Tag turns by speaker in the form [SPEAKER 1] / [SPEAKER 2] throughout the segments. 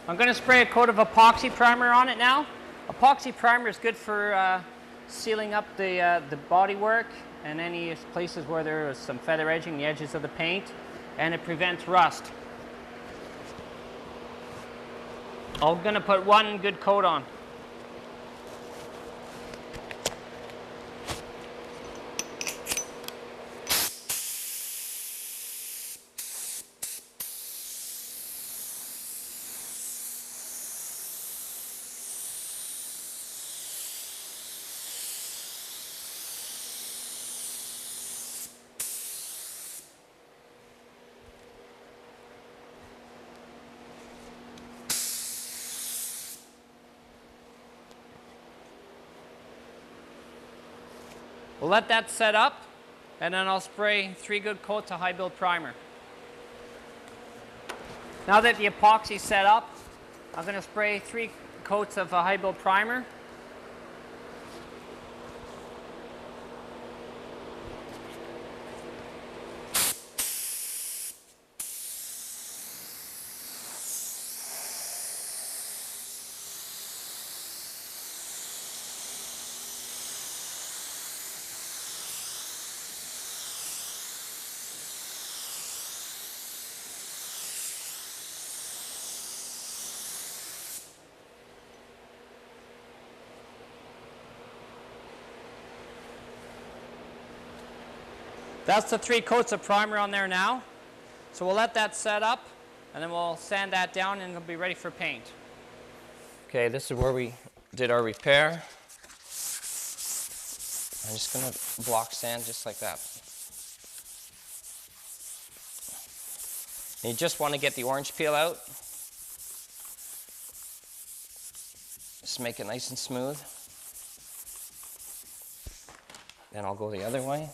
[SPEAKER 1] I'm going to spray a coat of epoxy primer on it now. Epoxy primer is good for sealing up the bodywork and any places where there is some feather edging, the edges of the paint, and it prevents rust. I'm going to put one good coat on. We'll let that set up, and then I'll spray 3 good coats of high build primer. Now that the epoxy's set up, I'm going to spray 3 coats of high build primer. That's the 3 coats of primer on there now. So we'll let that set up, and then we'll sand that down, and it'll be ready for paint. Okay, this is where we did our repair. I'm just going to block sand just like that. And you just want to get the orange peel out. Just make it nice and smooth. Then I'll go the other way.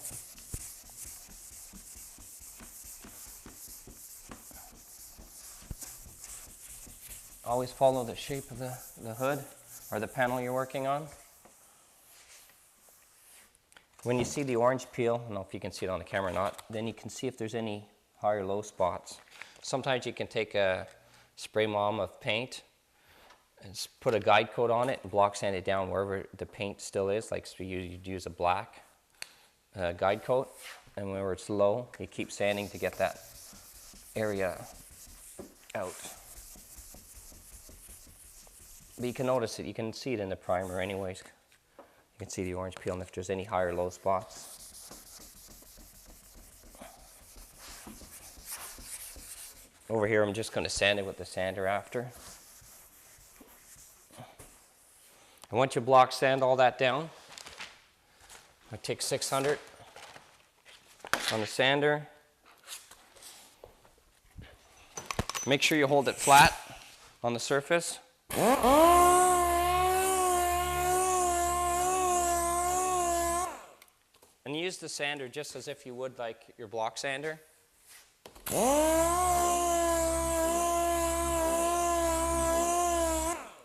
[SPEAKER 1] Always follow the shape of the hood or the panel you're working on. When you see the orange peel, I don't know if you can see it on the camera or not, then you can see if there's any high or low spots. Sometimes you can take a spray mom of paint and put a guide coat on it and block sand it down wherever the paint still is. Like so you'd use a black guide coat, and whenever it's low, you keep sanding to get that area out. But you can notice it, you can see it in the primer anyways. You can see the orange peel and if there's any high or low spots. Over here I'm just going to sand it with the sander after. And once you block sand all that down, I take 600 on the sander. Make sure you hold it flat on the surface. And use the sander just as if you would like your block sander.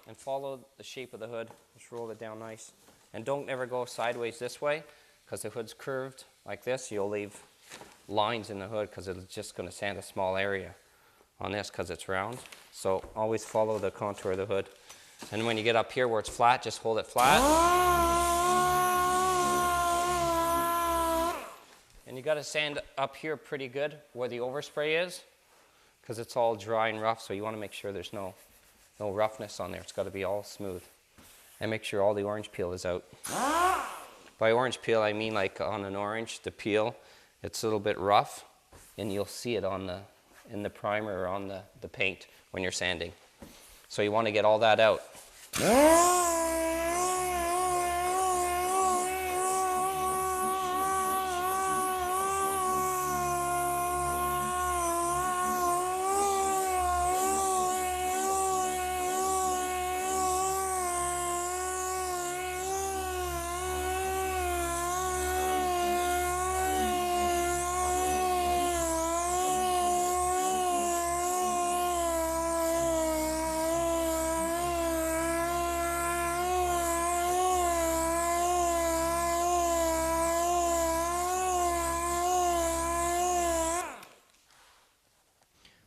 [SPEAKER 1] And follow the shape of the hood. Just roll it down nice. And don't ever go sideways this way, because the hood's curved like this. You'll leave lines in the hood because it's just going to sand a small area on this because it's round. So always follow the contour of the hood. And when you get up here where it's flat, just hold it flat. And you got to sand up here pretty good where the overspray is, because it's all dry and rough, so you want to make sure there's no roughness on there. It's got to be all smooth. And make sure all the orange peel is out. By orange peel I mean like on an orange, the peel, it's a little bit rough, and you'll see it in the primer or on the paint when you're sanding. So you want to get all that out.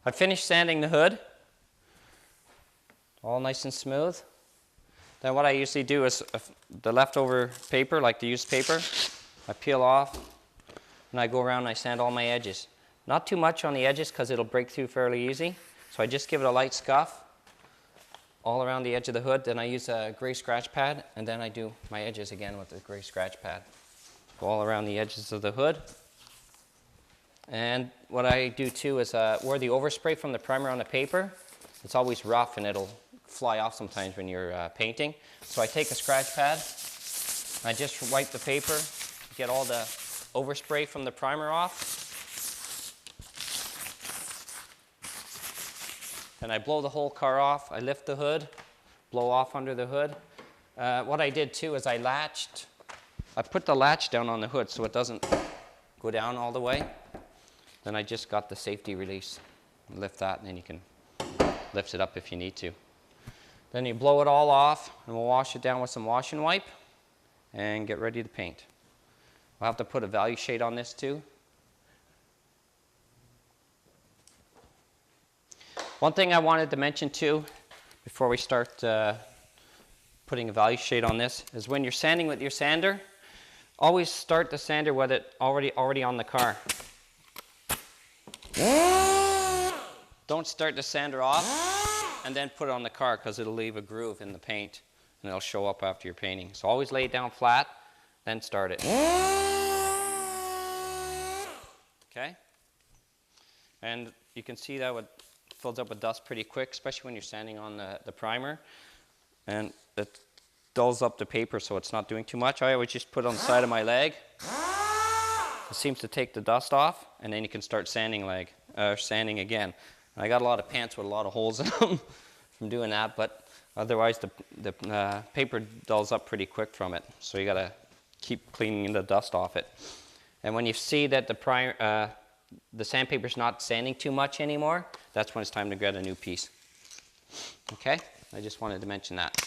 [SPEAKER 1] I finished sanding the hood. all nice and smooth. Then what I usually do is the leftover paper, like the used paper, I peel off and I go around and I sand all my edges. Not too much on the edges because it'll break through fairly easy. So I just give it a light scuff all around the edge of the hood. Then I use a gray scratch pad, and then I do my edges again with the gray scratch pad. Go all around the edges of the hood. And what I do too is where the overspray from the primer on the paper, it's always rough and it'll fly off sometimes when you're painting. So I take a scratch pad, I just wipe the paper, get all the overspray from the primer off. And I blow the whole car off. I lift the hood, blow off under the hood. What I did too is I put the latch down on the hood so it doesn't go down all the way. Then I just got the safety release. Lift that, and then you can lift it up if you need to. Then you blow it all off, and we'll wash it down with some wash and wipe and get ready to paint. We'll have to put a value shade on this too. One thing I wanted to mention too, before we start putting a value shade on this, is when you're sanding with your sander, always start the sander with it already on the car. Don't start the sander off and then put it on the car, because it'll leave a groove in the paint and it'll show up after you're painting. So always lay it down flat, then start it. Okay? And you can see that it fills up with dust pretty quick, especially when you're sanding on the primer. And it dulls up the paper so it's not doing too much. I always just put it on the side of my leg. It seems to take the dust off, and then you can start sanding again. And I got a lot of pants with a lot of holes in them from doing that, but otherwise the paper dulls up pretty quick from it. So you gotta keep cleaning the dust off it. And when you see that the sandpaper's not sanding too much anymore, that's when it's time to get a new piece. Okay? I just wanted to mention that.